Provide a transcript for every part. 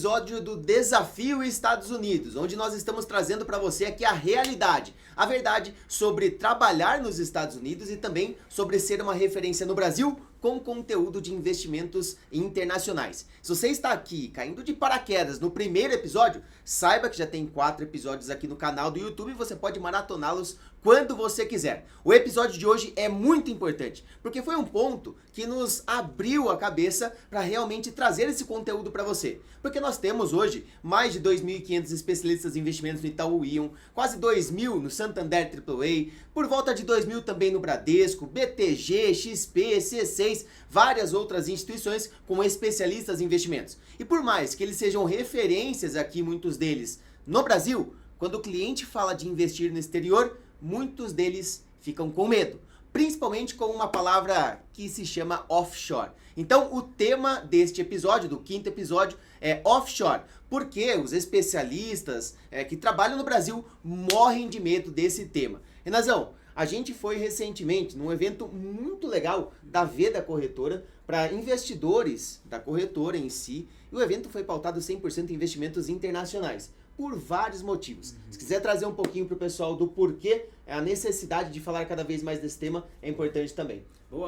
episódio do Desafio Estados Unidos, onde nós estamos trazendo para você aqui a realidade, a verdade sobre trabalhar nos Estados Unidos e também sobre ser uma referência no Brasil com conteúdo de investimentos internacionais. Se você está aqui caindo de paraquedas no primeiro episódio, saiba que já tem 4 episódios aqui no canal do YouTube e você pode maratoná-los quando você quiser. O episódio de hoje é muito importante, porque foi um ponto que nos abriu a cabeça para realmente trazer esse conteúdo para você. Porque nós temos hoje mais de 2.500 especialistas em investimentos no Itaú Ion, quase 2.000 no Santander AAA, por volta de 2.000 também no Bradesco, BTG, XP, C6, várias outras instituições com especialistas em investimentos. E por mais que eles sejam referências aqui, muitos deles, no Brasil, quando o cliente fala de investir no exterior, muitos deles ficam com medo, principalmente com uma palavra que se chama offshore. Então, o tema deste episódio, do 5º episódio, é offshore, porque os especialistas que trabalham no Brasil morrem de medo desse tema. Renazão, a gente foi recentemente num evento muito legal da Veda Corretora para investidores da corretora em si, e o evento foi pautado 100% em investimentos internacionais, por vários motivos. Se quiser trazer um pouquinho para o pessoal do porquê, a necessidade de falar cada vez mais desse tema é importante também.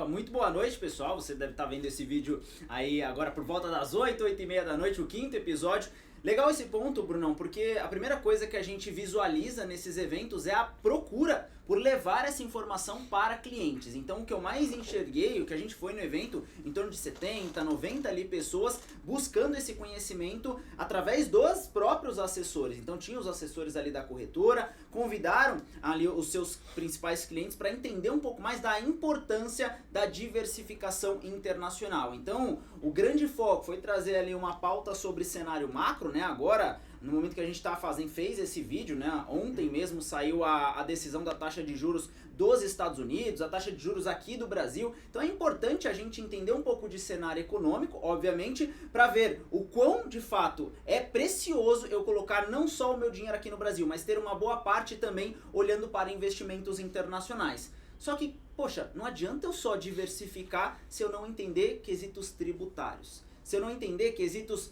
Muito boa noite, pessoal. Você deve estar vendo esse vídeo aí agora por volta das 8h30 da noite, o 5º episódio. Legal esse ponto, Brunão, porque a primeira coisa que a gente visualiza nesses eventos é a procura por levar essa informação para clientes. Então, o que eu mais enxerguei, o que a gente foi no evento, em torno de 70, 90 ali pessoas buscando esse conhecimento através dos próprios assessores. Então, tinha os assessores ali da corretora, convidaram ali os seus principais clientes para entender um pouco mais da importância da diversificação internacional. Então, o grande foco foi trazer ali uma pauta sobre cenário macro, né? Agora, no momento que a gente fez esse vídeo, né? Ontem mesmo saiu a decisão da taxa de juros dos Estados Unidos, a taxa de juros aqui do Brasil. Então é importante a gente entender um pouco de cenário econômico, obviamente, para ver o quão de fato é precioso eu colocar não só o meu dinheiro aqui no Brasil, mas ter uma boa parte também olhando para investimentos internacionais. Só que, poxa, não adianta eu só diversificar se eu não entender quesitos tributários. Se eu não entender quesitos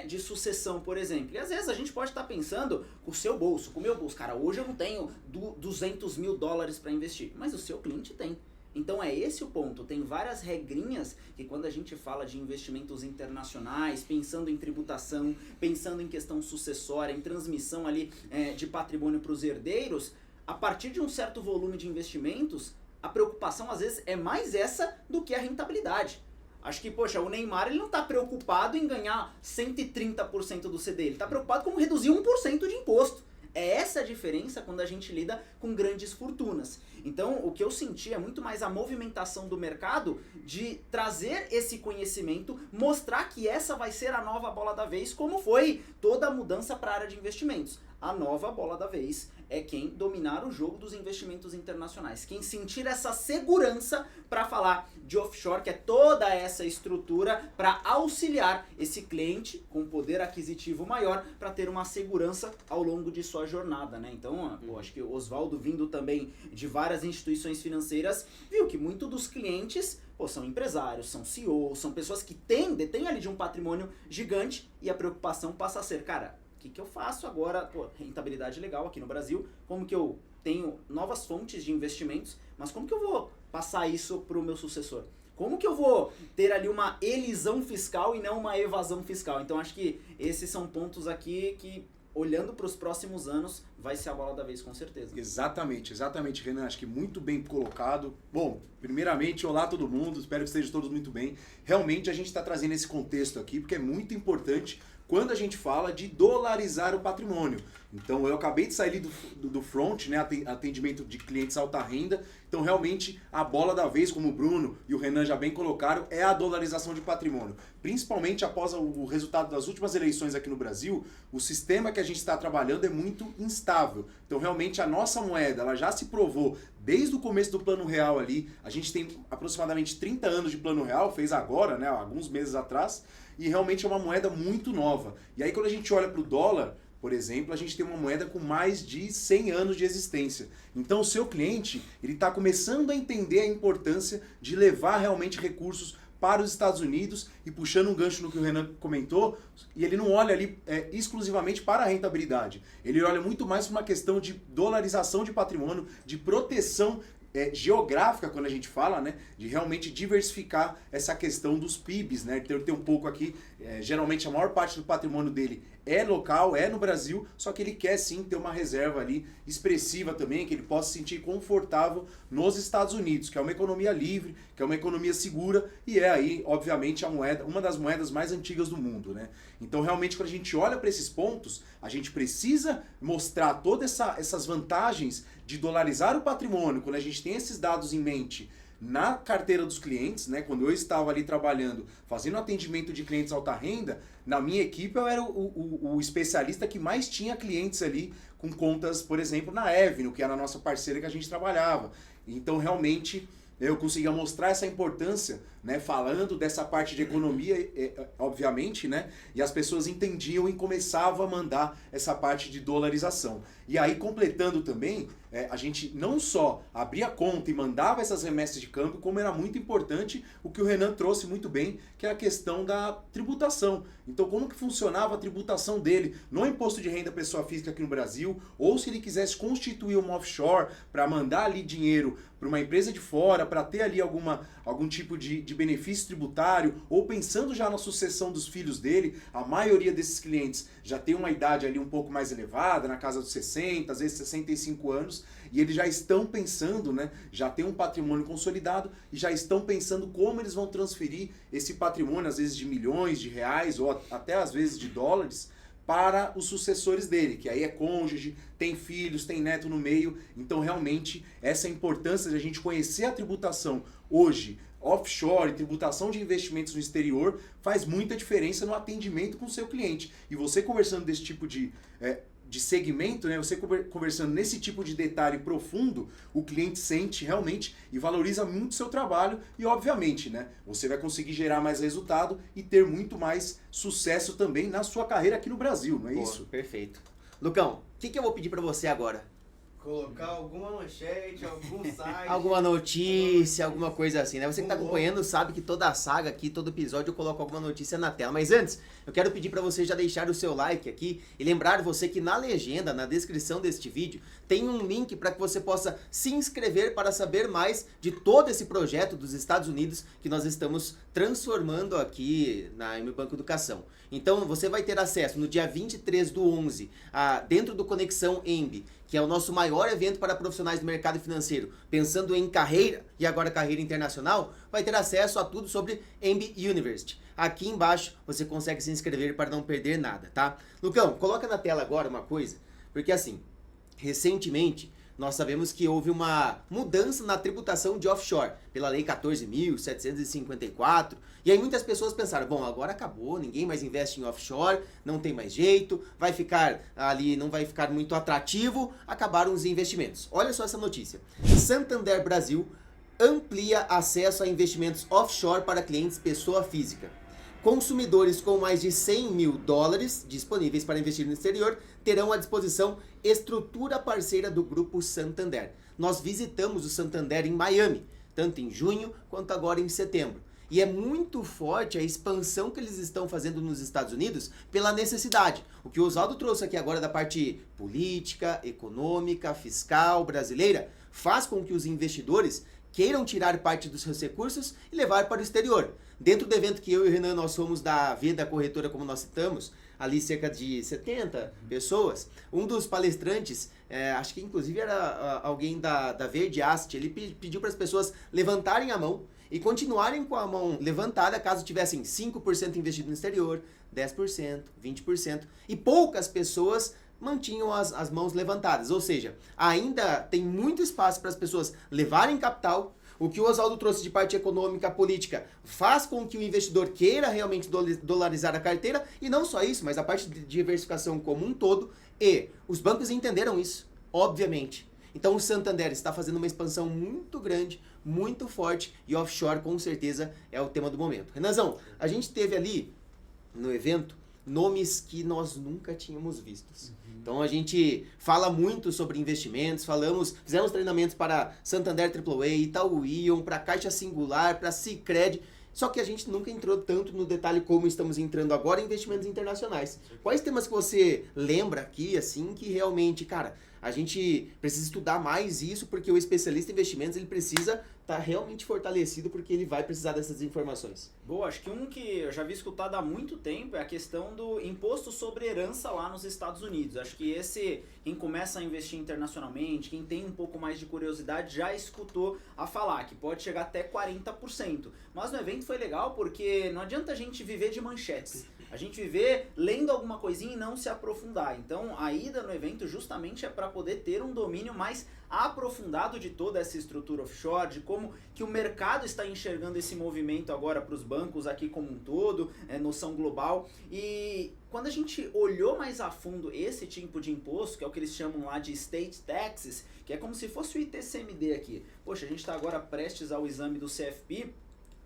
de sucessão, por exemplo. E às vezes a gente pode estar pensando com o seu bolso, com o meu bolso. Cara, hoje eu não tenho $200 mil para investir, mas o seu cliente tem. Então é esse o ponto. Tem várias regrinhas que quando a gente fala de investimentos internacionais, pensando em tributação, pensando em questão sucessória, em transmissão ali de patrimônio para os herdeiros, a partir de um certo volume de investimentos, a preocupação às vezes é mais essa do que a rentabilidade. Acho que, poxa, o Neymar ele não está preocupado em ganhar 130% do CD, ele está preocupado com reduzir 1% de imposto. É essa a diferença quando a gente lida com grandes fortunas. Então, o que eu senti é muito mais a movimentação do mercado de trazer esse conhecimento, mostrar que essa vai ser a nova bola da vez, como foi toda a mudança para a área de investimentos. A nova bola da vez é quem dominar o jogo dos investimentos internacionais, quem sentir essa segurança para falar de offshore, que é toda essa estrutura para auxiliar esse cliente com poder aquisitivo maior para ter uma segurança ao longo de sua jornada, né? Então, acho que o Oswaldo, vindo também de várias instituições financeiras, viu que muito dos clientes são empresários, são CEOs, são pessoas que detêm ali de um patrimônio gigante e a preocupação passa a ser, cara, o que eu faço agora? Rentabilidade legal aqui no Brasil, como que eu tenho novas fontes de investimentos, mas como que eu vou passar isso para o meu sucessor? Como que eu vou ter ali uma elisão fiscal e não uma evasão fiscal? Então acho que esses são pontos aqui que, olhando para os próximos anos, vai ser a bola da vez com certeza. Exatamente, Renan, acho que muito bem colocado. Bom, primeiramente, olá todo mundo, espero que estejam todos muito bem. Realmente a gente está trazendo esse contexto aqui porque é muito importante quando a gente fala de dolarizar o patrimônio. Então, eu acabei de sair do front, né, atendimento de clientes alta renda. Então, realmente, a bola da vez, como o Bruno e o Renan já bem colocaram, é a dolarização de patrimônio. Principalmente após o resultado das últimas eleições aqui no Brasil, o sistema que a gente está trabalhando é muito instável. Então, realmente, a nossa moeda, ela já se provou desde o começo do Plano Real ali. A gente tem aproximadamente 30 anos de Plano Real, fez agora, né, alguns meses atrás, e realmente é uma moeda muito nova. E aí, quando a gente olha para o dólar, por exemplo, a gente tem uma moeda com mais de 100 anos de existência. Então o seu cliente ele está começando a entender a importância de levar realmente recursos para os Estados Unidos e puxando um gancho no que o Renan comentou, e ele não olha ali exclusivamente para a rentabilidade. Ele olha muito mais para uma questão de dolarização de patrimônio, de proteção geográfica, quando a gente fala, né, de realmente diversificar essa questão dos PIBs, né, ter um pouco aqui, geralmente a maior parte do patrimônio dele é local, é no Brasil, só que ele quer sim ter uma reserva ali expressiva também, que ele possa se sentir confortável nos Estados Unidos, que é uma economia livre, que é uma economia segura e é aí, obviamente, uma das moedas mais antigas do mundo, né? Então, realmente, quando a gente olha para esses pontos, a gente precisa mostrar todas essas vantagens de dolarizar o patrimônio, quando a gente tem esses dados em mente na carteira dos clientes, né? Quando eu estava ali trabalhando, fazendo atendimento de clientes alta renda, na minha equipe eu era o especialista que mais tinha clientes ali com contas, por exemplo, na Avenue, que era a nossa parceira que a gente trabalhava. Então, realmente, eu conseguia mostrar essa importância, né, falando dessa parte de economia, obviamente, né, e as pessoas entendiam e começavam a mandar essa parte de dolarização. E aí, completando também, a gente não só abria conta e mandava essas remessas de câmbio, como era muito importante o que o Renan trouxe muito bem, que é a questão da tributação. Então, como que funcionava a tributação dele no imposto de renda pessoa física aqui no Brasil, ou se ele quisesse constituir uma offshore para mandar ali dinheiro para uma empresa de fora, para ter ali algum tipo de benefício tributário, ou pensando já na sucessão dos filhos dele, a maioria desses clientes já tem uma idade ali um pouco mais elevada, na casa dos 60, às vezes 65 anos, e eles já estão pensando, né, já tem um patrimônio consolidado e já estão pensando como eles vão transferir esse patrimônio, às vezes de milhões de reais ou até às vezes de dólares, para os sucessores dele, que aí é cônjuge, tem filhos, tem neto no meio. Então, realmente, essa importância de a gente conhecer a tributação hoje, offshore, tributação de investimentos no exterior, faz muita diferença no atendimento com o seu cliente. E você conversando desse tipo de segmento, né, você conversando nesse tipo de detalhe profundo, o cliente sente realmente e valoriza muito o seu trabalho e, obviamente, né, você vai conseguir gerar mais resultado e ter muito mais sucesso também na sua carreira aqui no Brasil, não é isso? Perfeito. Lucão, o que eu vou pedir para você agora? Colocar alguma manchete, algum site. Alguma notícia, alguma coisa assim, né? Você que tá acompanhando sabe que toda a saga aqui, todo episódio eu coloco alguma notícia na tela. Mas antes, eu quero pedir para você já deixar o seu like aqui e lembrar você que na legenda, na descrição deste vídeo, tem um link para que você possa se inscrever para saber mais de todo esse projeto dos Estados Unidos que nós estamos transformando aqui na MBanco Educação. Então, você vai ter acesso no dia 23/11, dentro do Conexão EMB, que é o nosso maior evento para profissionais do mercado financeiro, pensando em carreira e agora carreira internacional, vai ter acesso a tudo sobre EMB University. Aqui embaixo você consegue se inscrever para não perder nada, tá? Lucão, coloca na tela agora uma coisa, porque assim, recentemente nós sabemos que houve uma mudança na tributação de offshore, pela Lei 14.754, e aí muitas pessoas pensaram, bom, agora acabou, ninguém mais investe em offshore, não tem mais jeito, vai ficar ali, não vai ficar muito atrativo, acabaram os investimentos. Olha só essa notícia. Santander Brasil amplia acesso a investimentos offshore para clientes pessoa física. Consumidores com mais de $100 mil disponíveis para investir no exterior terão à disposição estrutura parceira do Grupo Santander. Nós visitamos o Santander em Miami, tanto em junho quanto agora em setembro. E é muito forte a expansão que eles estão fazendo nos Estados Unidos pela necessidade. O que o Oswaldo trouxe aqui agora da parte política, econômica, fiscal, brasileira, faz com que os investidores queiram tirar parte dos seus recursos e levar para o exterior. Dentro do evento que eu e o Renan, nós fomos da Veda Corretora, como nós citamos, ali cerca de 70 pessoas, um dos palestrantes, acho que inclusive era alguém da Verde Asset, ele pediu para as pessoas levantarem a mão e continuarem com a mão levantada caso tivessem 5% investido no exterior, 10%, 20%, e poucas pessoas mantinham as mãos levantadas, ou seja, ainda tem muito espaço para as pessoas levarem capital. O que o Oswaldo trouxe de parte econômica, política, faz com que o investidor queira realmente dolarizar a carteira, e não só isso, mas a parte de diversificação como um todo, e os bancos entenderam isso, obviamente. Então o Santander está fazendo uma expansão muito grande, muito forte, e offshore com certeza é o tema do momento. Renanzão, a gente teve ali no evento nomes que nós nunca tínhamos vistos. Então a gente fala muito sobre investimentos, fizemos treinamentos para Santander AAA, Itaú Ion, para Caixa Singular, para Sicredi, Só que a gente nunca entrou tanto no detalhe como estamos entrando agora em investimentos internacionais. Quais temas que você lembra aqui, assim, que realmente, cara, a gente precisa estudar mais isso, porque o especialista em investimentos, ele precisa estar realmente fortalecido, porque ele vai precisar dessas informações. Boa, acho que um que eu já vi escutado há muito tempo é a questão do imposto sobre herança lá nos Estados Unidos. Acho que quem começa a investir internacionalmente, quem tem um pouco mais de curiosidade, já escutou a falar que pode chegar até 40%. Mas no evento foi legal porque não adianta a gente viver de manchetes. A gente viver lendo alguma coisinha e não se aprofundar. Então a ida no evento justamente é para poder ter um domínio mais aprofundado de toda essa estrutura offshore, de como que o mercado está enxergando esse movimento agora para os bancos aqui como um todo, noção global. E quando a gente olhou mais a fundo esse tipo de imposto, que é o que eles chamam lá de State Taxes, que é como se fosse o ITCMD aqui. Poxa, a gente está agora prestes ao exame do CFP.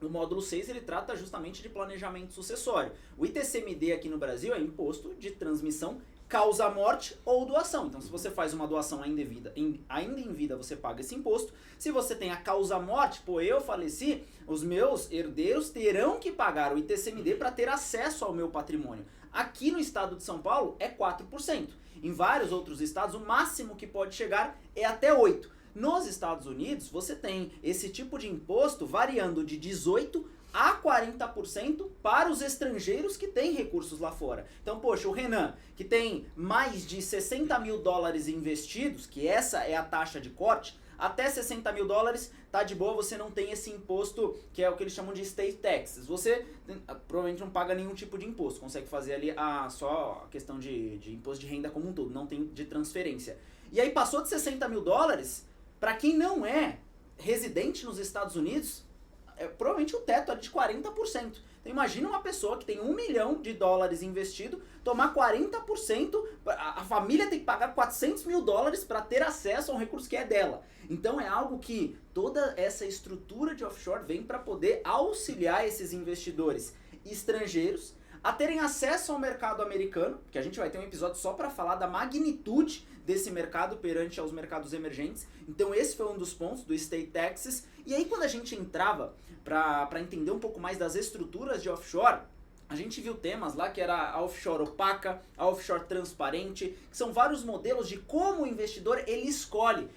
O módulo 6 ele trata justamente de planejamento sucessório. O ITCMD aqui no Brasil é imposto de transmissão causa morte ou doação. Então, se você faz uma doação ainda em vida, você paga esse imposto. Se você tem a causa morte, eu faleci, os meus herdeiros terão que pagar o ITCMD para ter acesso ao meu patrimônio. Aqui no estado de São Paulo é 4%. Em vários outros estados, o máximo que pode chegar é até 8%. Nos Estados Unidos, você tem esse tipo de imposto variando de 18% a 40% para os estrangeiros que têm recursos lá fora. Então, poxa, o Renan, que tem mais de 60 mil dólares investidos, que essa é a taxa de corte, até 60 mil dólares tá de boa, você não tem esse imposto, que é o que eles chamam de state taxes. Você provavelmente não paga nenhum tipo de imposto, consegue fazer ali só a questão de imposto de renda como um todo, não tem de transferência. E aí passou de 60 mil dólares, para quem não é residente nos Estados Unidos, provavelmente o teto é de 40%. Então imagina uma pessoa que tem $1 milhão investido, tomar 40%, a família tem que pagar $400 mil para ter acesso a um recurso que é dela. Então é algo que toda essa estrutura de offshore vem para poder auxiliar esses investidores estrangeiros a terem acesso ao mercado americano, que a gente vai ter um episódio só para falar da magnitude desse mercado perante aos mercados emergentes. Então esse foi um dos pontos do State Taxes. E aí quando a gente entrava para entender um pouco mais das estruturas de offshore, a gente viu temas lá que era a offshore opaca, a offshore transparente, que são vários modelos de como o investidor ele escolhe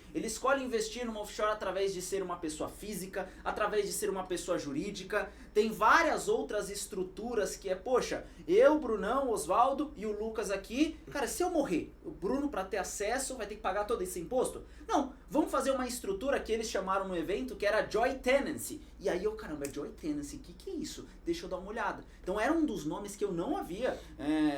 investir numa offshore através de ser uma pessoa física, através de ser uma pessoa jurídica. Tem várias outras estruturas que poxa, eu, Brunão, Osvaldo e o Lucas aqui, cara, se eu morrer, o Bruno para ter acesso vai ter que pagar todo esse imposto? Não, vamos fazer uma estrutura que eles chamaram no evento que era Joy Tenancy. E aí caramba, Joy Tenancy, o que é isso? Deixa eu dar uma olhada. Então era um dos nomes que eu não havia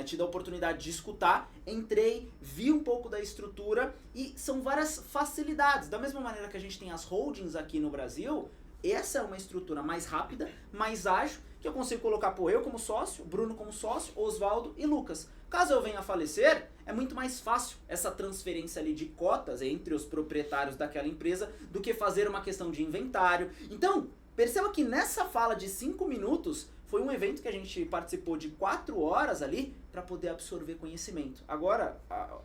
tido a oportunidade de escutar, entrei, vi um pouco da estrutura e são várias facilidades. Da mesma maneira que a gente tem as holdings aqui no Brasil, essa é uma estrutura mais rápida, mais ágil, que eu consigo colocar eu como sócio, Bruno como sócio, Osvaldo e Lucas. Caso eu venha a falecer, é muito mais fácil essa transferência ali de cotas entre os proprietários daquela empresa do que fazer uma questão de inventário. Então, perceba que nessa fala de 5 minutos, foi um evento que a gente participou de 4 horas ali para poder absorver conhecimento. Agora,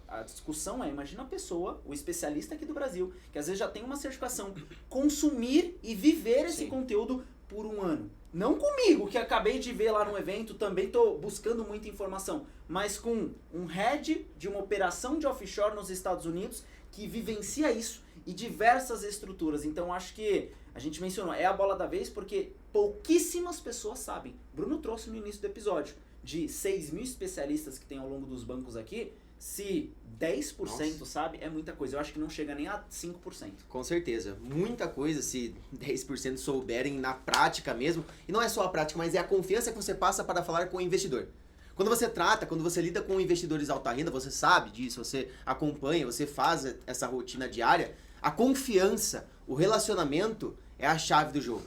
a discussão imagina a pessoa, o especialista aqui do Brasil, que às vezes já tem uma certificação, consumir e viver esse conteúdo por um ano. Não comigo, que acabei de ver lá no evento, também estou buscando muita informação, mas com um head de uma operação de offshore nos Estados Unidos que vivencia isso e diversas estruturas. Então acho que a gente mencionou, é a bola da vez porque pouquíssimas pessoas sabem. Bruno trouxe no início do episódio, de 6 mil especialistas que tem ao longo dos bancos aqui, se 10% sabe, é muita coisa. Eu acho que não chega nem a 5%. Com certeza. Muita coisa se 10% souberem na prática mesmo. E não é só a prática, mas é a confiança que você passa para falar com o investidor. Quando você lida com investidores alta renda, você sabe disso, você acompanha, você faz essa rotina diária. A confiança, o relacionamento é a chave do jogo.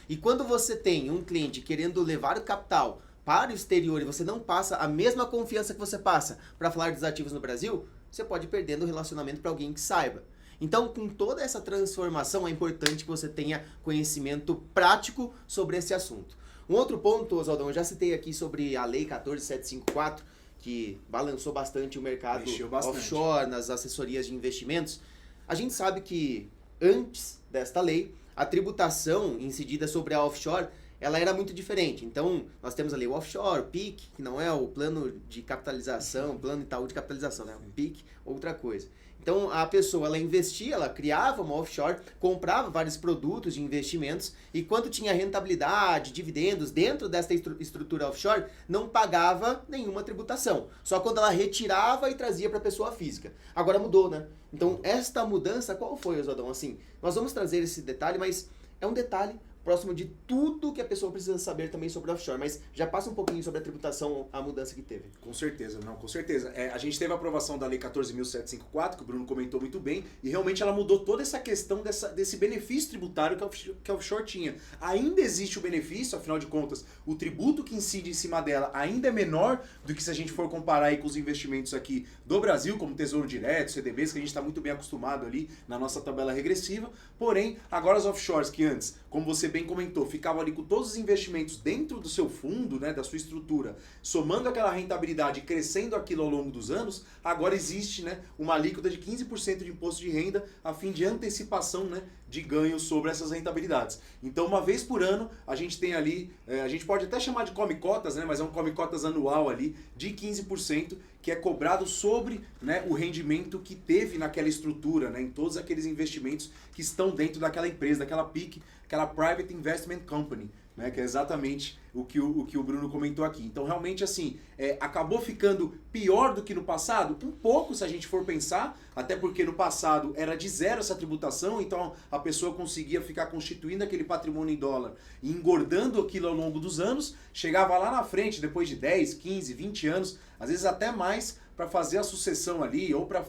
E quando você tem um cliente querendo levar o capital para o exterior e você não passa a mesma confiança que você passa para falar dos ativos no Brasil, você pode ir perdendo o relacionamento para alguém que saiba. Então, com toda essa transformação, é importante que você tenha conhecimento prático sobre esse assunto. Um outro ponto, Oswaldão, eu já citei aqui sobre a Lei 14754, que balançou bastante o mercado offshore, nas assessorias de investimentos. A gente sabe que antes desta lei, a tributação incidida sobre a offshore ela era muito diferente. Então, nós temos ali o offshore, o PIC, que não é o plano de capitalização, plano Itaú de capitalização, né? O PIC, outra coisa. Então, a pessoa, ela investia, ela criava uma offshore, comprava vários produtos de investimentos e quando tinha rentabilidade, dividendos dentro dessa estrutura offshore, não pagava nenhuma tributação. Só quando ela retirava e trazia para a pessoa física. Agora mudou, né? Então, esta mudança, qual foi, Oswaldão? Assim, nós vamos trazer esse detalhe, mas é um detalhe próximo de tudo que a pessoa precisa saber também sobre offshore, mas já passa um pouquinho sobre a tributação, a mudança que teve. Com certeza, não, com certeza. A gente teve a aprovação da Lei 14.754, que o Bruno comentou muito bem, e realmente ela mudou toda essa questão desse benefício tributário que a offshore tinha. Ainda existe o benefício, afinal de contas, o tributo que incide em cima dela ainda é menor do que se a gente for comparar aí com os investimentos aqui do Brasil, como Tesouro Direto, CDBs, que a gente está muito bem acostumado ali na nossa tabela regressiva. Porém, agora as offshores que antes, como você bem comentou, ficavam ali com todos os investimentos dentro do seu fundo, né, da sua estrutura, somando aquela rentabilidade e crescendo aquilo ao longo dos anos, agora existe, né, uma alíquota de 15% de imposto de renda a fim de antecipação, né, de ganho sobre essas rentabilidades. Então, uma vez por ano, a gente tem ali, a gente pode até chamar de come-cotas, né, mas é um come-cotas anual ali de 15%, que é cobrado sobre, né, o rendimento que teve naquela estrutura, né, em todos aqueles investimentos que estão dentro daquela empresa, daquela PIC, aquela Private Investment Company, né, que é exatamente o que o Bruno comentou aqui. Então, realmente, assim, acabou ficando pior do que no passado? Um pouco, se a gente for pensar, até porque no passado era de zero essa tributação, então a pessoa conseguia ficar constituindo aquele patrimônio em dólar e engordando aquilo ao longo dos anos, chegava lá na frente, depois de 10, 15, 20 anos, às vezes até mais, para fazer a sucessão ali, ou para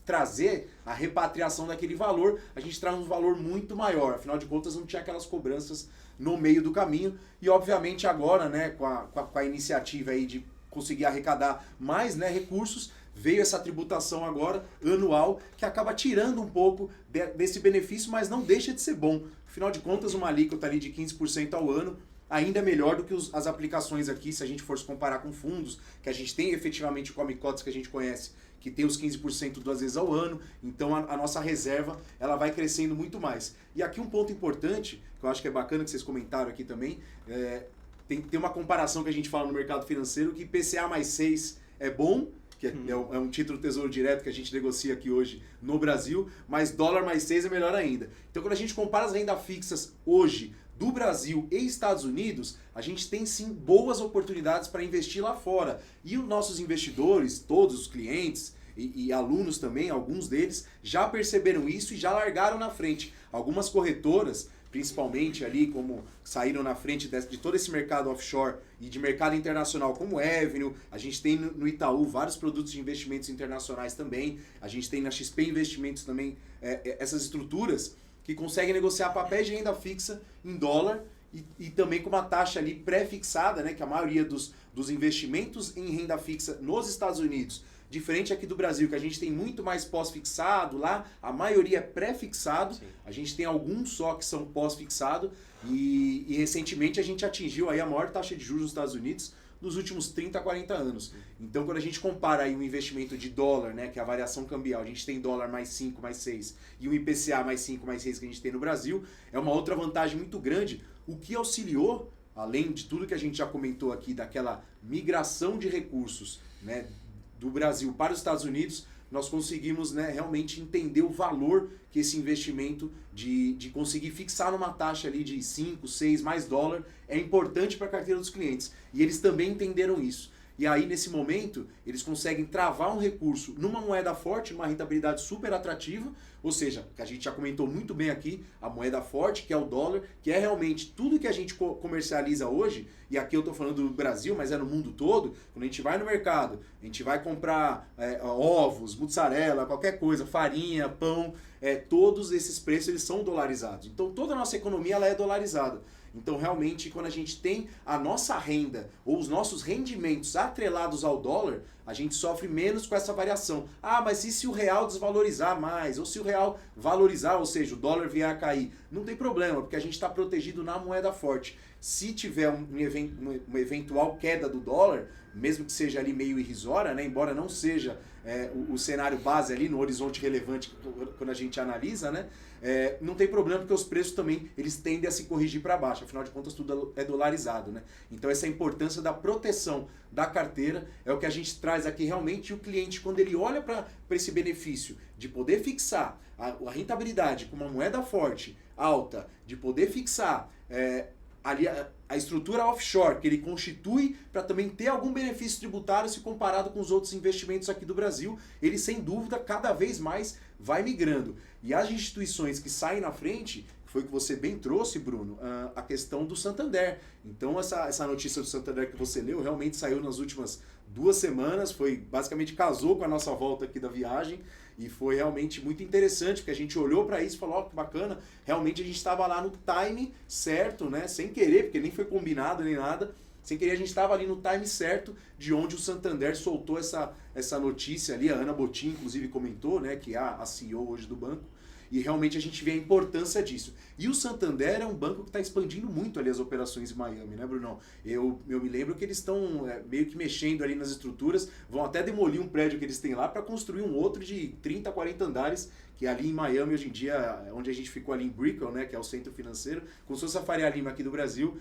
trazer a repatriação daquele valor, a gente traz um valor muito maior. Afinal de contas, não tinha aquelas cobranças no meio do caminho. E, obviamente, agora, né, com a iniciativa aí de conseguir arrecadar mais, né, recursos, veio essa tributação agora, anual, que acaba tirando um pouco desse benefício, mas não deixa de ser bom. Afinal de contas, uma alíquota ali de 15% ao ano, ainda é melhor do que as aplicações aqui, se a gente for se comparar com fundos, que a gente tem efetivamente o come-cotas que a gente conhece, que tem os 15% 2 vezes ao ano, então a nossa reserva ela vai crescendo muito mais. E aqui um ponto importante, que eu acho que é bacana que vocês comentaram aqui também, tem uma comparação que a gente fala no mercado financeiro, que IPCA mais 6 é bom, que é um título Tesouro Direto que a gente negocia aqui hoje no Brasil, mas dólar mais 6 é melhor ainda. Então quando a gente compara as rendas fixas hoje, do Brasil e Estados Unidos, a gente tem sim boas oportunidades para investir lá fora. E os nossos investidores, todos os clientes e alunos também, alguns deles, já perceberam isso e já largaram na frente. Algumas corretoras, principalmente ali, como saíram na frente de todo esse mercado offshore e de mercado internacional, como Avenue, a gente tem no Itaú vários produtos de investimentos internacionais também, a gente tem na XP Investimentos também essas estruturas que conseguem negociar papéis de renda fixa em dólar e também com uma taxa ali pré-fixada, né, que a maioria dos investimentos em renda fixa nos Estados Unidos, diferente aqui do Brasil, que a gente tem muito mais pós-fixado, lá a maioria é pré-fixado, a gente tem alguns só que são pós-fixado e recentemente a gente atingiu aí a maior taxa de juros nos Estados Unidos nos últimos 30, 40 anos. Então, quando a gente compara aí um investimento de dólar, né, que é a variação cambial, a gente tem dólar mais 5, mais 6, e um IPCA mais 5, mais 6 que a gente tem no Brasil, é uma outra vantagem muito grande, o que auxiliou, além de tudo que a gente já comentou aqui, daquela migração de recursos, né, do Brasil para os Estados Unidos, nós conseguimos, né, realmente entender o valor que esse investimento de conseguir fixar numa taxa ali de 5, 6 mais dólar é importante para a carteira dos clientes. E eles também entenderam isso. E aí, nesse momento, eles conseguem travar um recurso numa moeda forte, numa rentabilidade super atrativa, ou seja, que a gente já comentou muito bem aqui, a moeda forte, que é o dólar, que é realmente tudo que a gente comercializa hoje, e aqui eu estou falando do Brasil, mas é no mundo todo, quando a gente vai no mercado, a gente vai comprar ovos, mussarela, qualquer coisa, farinha, pão, todos esses preços eles são dolarizados. Então toda a nossa economia ela é dolarizada. Então, realmente, quando a gente tem a nossa renda ou os nossos rendimentos atrelados ao dólar, a gente sofre menos com essa variação. Ah, mas e se o real desvalorizar mais? Ou se o real valorizar, ou seja, o dólar vier a cair? Não tem problema, porque a gente está protegido na moeda forte. Se tiver uma eventual queda do dólar, mesmo que seja ali meio irrisória, né, embora não seja o cenário base ali, no horizonte relevante, quando a gente analisa, né? Não tem problema, porque os preços também eles tendem a se corrigir para baixo, afinal de contas tudo é dolarizado, né? Então essa importância da proteção da carteira é o que a gente traz aqui realmente, e o cliente, quando ele olha para esse benefício de poder fixar a rentabilidade com uma moeda forte, alta, de poder fixar ali a estrutura offshore que ele constitui para também ter algum benefício tributário se comparado com os outros investimentos aqui do Brasil, ele sem dúvida cada vez mais vai migrando. E as instituições que saem na frente, foi o que você bem trouxe, Bruno, a questão do Santander. Então essa notícia do Santander que você leu realmente saiu nas últimas 2 semanas, basicamente casou com a nossa volta aqui da viagem, e foi realmente muito interessante, porque a gente olhou para isso e falou, que bacana, realmente a gente estava lá no time certo, né? Sem querer, porque nem foi combinado nem nada, sem querer a gente estava ali no time certo de onde o Santander soltou essa notícia ali, a Ana Botin inclusive comentou, né, que é a CEO hoje do banco, e realmente a gente vê a importância disso. E o Santander é um banco que está expandindo muito ali as operações em Miami, né, Brunão? Eu me lembro que eles estão meio que mexendo ali nas estruturas, vão até demolir um prédio que eles têm lá para construir um outro de 30, 40 andares, que ali em Miami, hoje em dia, onde a gente ficou ali em Brickell, né, que é o centro financeiro, como se fosse a Faria Lima aqui do Brasil,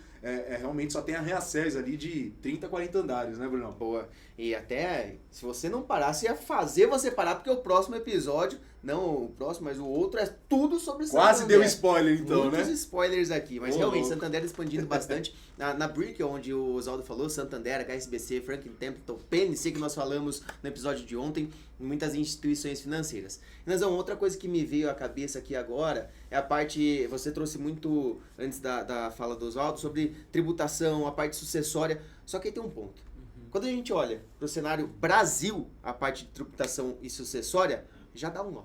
realmente só tem a Reacés ali de 30, 40 andares, né, Brunão? Boa. E até, se você não parasse, ia fazer você parar, porque o próximo episódio, não o próximo, mas o outro, é tudo sobre Santander. Quase deu spoiler então, Muitos né? spoilers aqui, mas realmente, Santander expandindo bastante. Na Brickell, onde o Oswaldo falou, Santander, HSBC, Franklin Templeton, PNC, que nós falamos no episódio de ontem, muitas instituições financeiras. Mas outra coisa que me veio à cabeça aqui agora é a parte, você trouxe muito antes da fala do Oswaldo, sobre tributação, a parte sucessória, só que aí tem um ponto. Quando a gente olha para o cenário Brasil, a parte de tributação e sucessória, já dá um nó.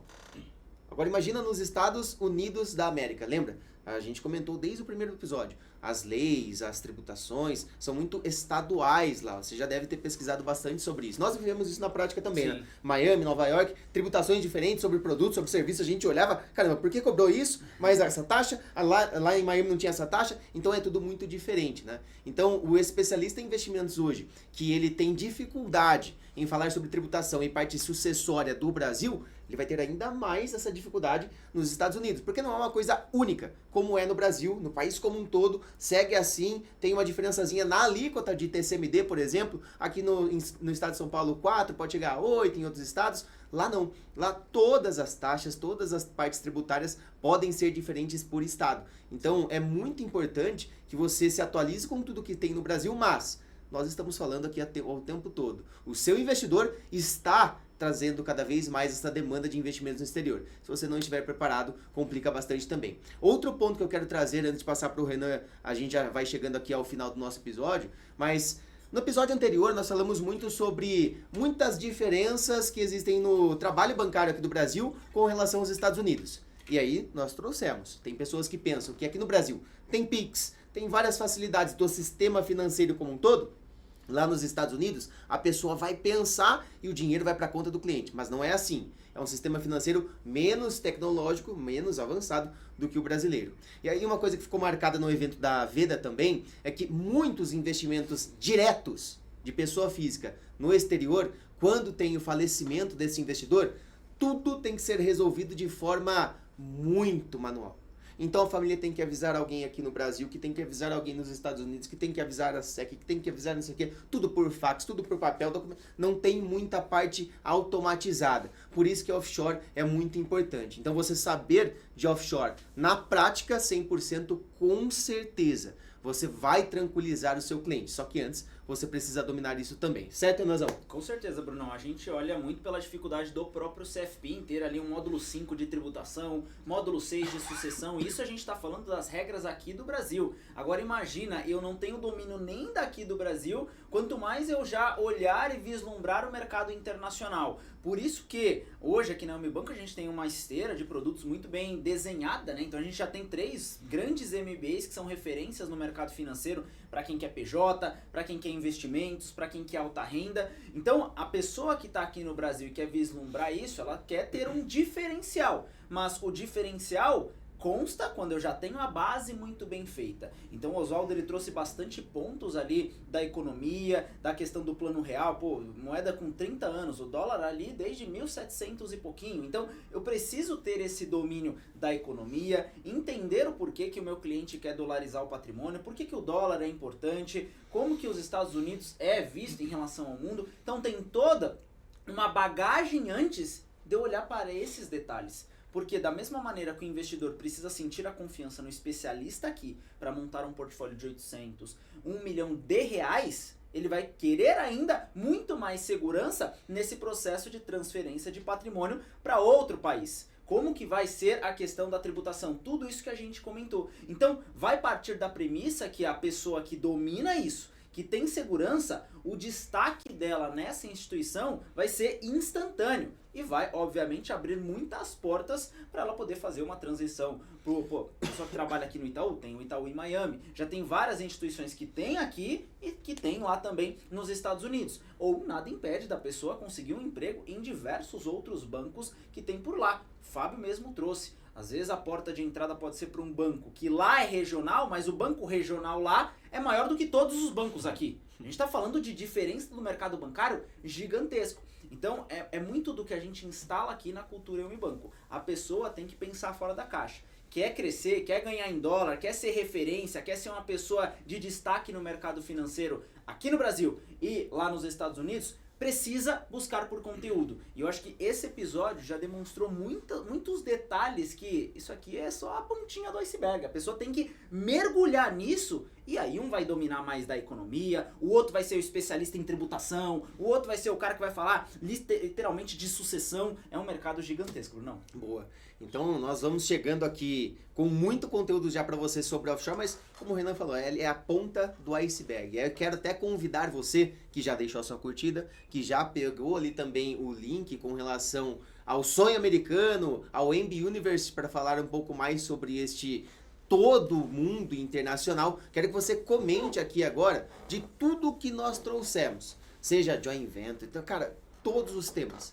Agora imagina nos Estados Unidos da América, lembra? A gente comentou desde o primeiro episódio. As leis, as tributações são muito estaduais lá. Você já deve ter pesquisado bastante sobre isso. Nós vivemos isso na prática também, né? Miami, Nova York, tributações diferentes sobre produtos, sobre serviços. A gente olhava, caramba, por que cobrou isso? Mas essa taxa, lá em Miami não tinha essa taxa. Então é tudo muito diferente, né? Então o especialista em investimentos hoje, que ele tem dificuldade em falar sobre tributação e parte sucessória do Brasil, ele vai ter ainda mais essa dificuldade nos Estados Unidos, porque não é uma coisa única, como é no Brasil, no país como um todo, segue assim, tem uma diferençazinha na alíquota de TCMD, por exemplo, aqui no estado de São Paulo 4, pode chegar a 8 em outros estados, lá não, lá todas as taxas, todas as partes tributárias podem ser diferentes por estado, então é muito importante que você se atualize com tudo que tem no Brasil, mas nós estamos falando aqui o tempo todo, o seu investidor está trazendo cada vez mais essa demanda de investimentos no exterior. Se você não estiver preparado, complica bastante também. Outro ponto que eu quero trazer, antes de passar para o Renan, a gente já vai chegando aqui ao final do nosso episódio, mas no episódio anterior nós falamos muito sobre muitas diferenças que existem no trabalho bancário aqui do Brasil com relação aos Estados Unidos. E aí nós trouxemos. Tem pessoas que pensam que aqui no Brasil tem Pix, tem várias facilidades do sistema financeiro como um todo. Lá nos Estados Unidos, a pessoa vai pensar e o dinheiro vai para a conta do cliente. Mas não é assim. É um sistema financeiro menos tecnológico, menos avançado do que o brasileiro. E aí uma coisa que ficou marcada no evento da Veda também é que muitos investimentos diretos de pessoa física no exterior, quando tem o falecimento desse investidor, tudo tem que ser resolvido de forma muito manual. Então a família tem que avisar alguém aqui no Brasil, que tem que avisar alguém nos Estados Unidos, que tem que avisar a SEC, que tem que avisar não sei o quê, tudo por fax, tudo por papel, documento. Não tem muita parte automatizada. Por isso que offshore é muito importante. Então você saber de offshore na prática 100% com certeza. Você vai tranquilizar o seu cliente. Só que antes você precisa dominar isso também. Certo, Nazão? Com certeza, Brunão. A gente olha muito pela dificuldade do próprio CFP em ter ali um módulo 5 de tributação, módulo 6 de sucessão. Isso a gente está falando das regras aqui do Brasil. Agora imagina, eu não tenho domínio nem daqui do Brasil, quanto mais eu já olhar e vislumbrar o mercado internacional. Por isso que hoje aqui na Unibanco a gente tem uma esteira de produtos muito bem desenhada, né? Então a gente já tem 3 grandes MBAs que são referências no mercado financeiro para quem quer PJ, para quem quer investimentos, para quem quer alta renda. Então a pessoa que está aqui no Brasil e quer vislumbrar isso, ela quer ter um diferencial. Mas o diferencial consta quando eu já tenho a base muito bem feita. Então o Oswaldo ele trouxe bastante pontos ali da economia, da questão do plano real, moeda com 30 anos, o dólar ali desde 1700 e pouquinho. Então eu preciso ter esse domínio da economia, entender o porquê que o meu cliente quer dolarizar o patrimônio, por que o dólar é importante, como que os Estados Unidos é visto em relação ao mundo. Então tem toda uma bagagem antes de eu olhar para esses detalhes. Porque da mesma maneira que o investidor precisa sentir a confiança no especialista aqui para montar um portfólio de 800, 1 milhão de reais, ele vai querer ainda muito mais segurança nesse processo de transferência de patrimônio para outro país. Como que vai ser a questão da tributação? Tudo isso que a gente comentou. Então, vai partir da premissa que a pessoa que domina isso, que tem segurança, o destaque dela nessa instituição vai ser instantâneo e vai, obviamente, abrir muitas portas para ela poder fazer uma transição. A pessoa que trabalha aqui no Itaú, tem o Itaú em Miami, já tem várias instituições que tem aqui e que tem lá também nos Estados Unidos. Ou nada impede da pessoa conseguir um emprego em diversos outros bancos que tem por lá. Fábio mesmo trouxe. Às vezes a porta de entrada pode ser para um banco que lá é regional, mas o banco regional lá é maior do que todos os bancos aqui. A gente está falando de diferença do mercado bancário gigantesco. Então é muito do que a gente instala aqui na cultura Umi Banco. A pessoa tem que pensar fora da caixa. Quer crescer, quer ganhar em dólar, quer ser referência, quer ser uma pessoa de destaque no mercado financeiro aqui no Brasil e lá nos Estados Unidos, precisa buscar por conteúdo. E eu acho que esse episódio já demonstrou muitos detalhes que isso aqui é só a pontinha do iceberg. A pessoa tem que mergulhar nisso e aí um vai dominar mais da economia, o outro vai ser o especialista em tributação, o outro vai ser o cara que vai falar literalmente de sucessão. É um mercado gigantesco, não? Boa. Então nós vamos chegando aqui com muito conteúdo já para você sobre offshore, mas como o Renan falou, é a ponta do iceberg. Eu quero até convidar você que já deixou a sua curtida, que já pegou ali também o link com relação ao sonho americano, ao MB Universe, para falar um pouco mais sobre este todo mundo internacional. Quero que você comente aqui agora de tudo que nós trouxemos, seja joint venture, então, cara, todos os temas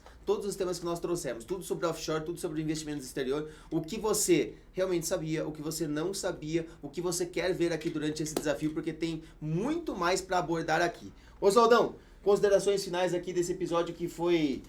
que nós trouxemos, tudo sobre offshore, tudo sobre investimentos exterior, o que você realmente sabia, o que você não sabia, o que você quer ver aqui durante esse desafio, porque tem muito mais para abordar aqui. Oswaldão, considerações finais aqui desse episódio que foi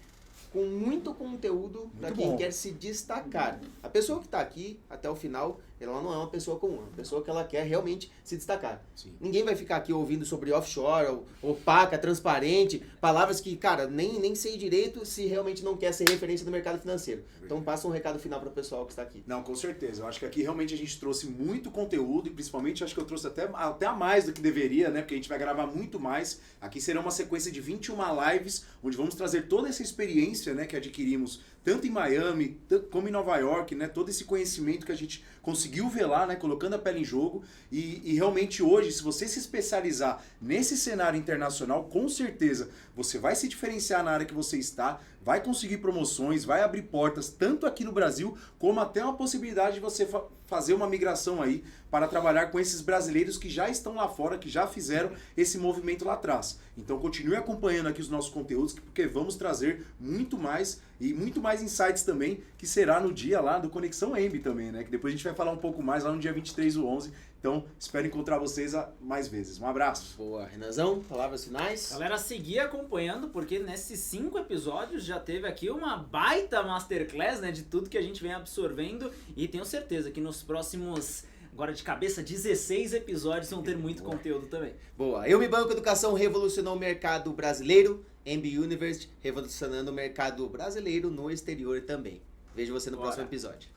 com muito conteúdo para quem quer se destacar. A pessoa que está aqui até o final, ela não é uma pessoa comum, é uma pessoa que ela quer realmente se destacar. Sim. Ninguém vai ficar aqui ouvindo sobre offshore, opaca, transparente, palavras que, cara, nem sei direito se realmente não quer ser referência do mercado financeiro. Então passa um recado final para o pessoal que está aqui. Não, com certeza. Eu acho que aqui realmente a gente trouxe muito conteúdo e principalmente acho que eu trouxe até a mais do que deveria, né? Porque a gente vai gravar muito mais. Aqui será uma sequência de 21 lives, onde vamos trazer toda essa experiência, né, que adquirimos tanto em Miami como em Nova York, né? Todo esse conhecimento que a gente conseguiu ver lá, né? Colocando a pele em jogo. E realmente hoje, se você se especializar nesse cenário internacional, com certeza você vai se diferenciar na área que você está, vai conseguir promoções, vai abrir portas, tanto aqui no Brasil, como até uma possibilidade de você fazer uma migração aí para trabalhar com esses brasileiros que já estão lá fora, que já fizeram esse movimento lá atrás. Então continue acompanhando aqui os nossos conteúdos, porque vamos trazer muito mais e muito mais insights também, que será no dia lá do Conexão EMB também, né? Que depois a gente vai falar um pouco mais lá no dia 23/11. Então, espero encontrar vocês mais vezes. Um abraço. Boa. Renanzão, palavras finais? Galera, seguir acompanhando, porque nesses 5 episódios já teve aqui uma baita masterclass, né, de tudo que a gente vem absorvendo. E tenho certeza que nos próximos, agora de cabeça, 16 episódios vão ter muito conteúdo também. Boa. Eu Me Banco Educação revolucionou o mercado brasileiro. MB Universe revolucionando o mercado brasileiro no exterior também. Vejo você no próximo episódio.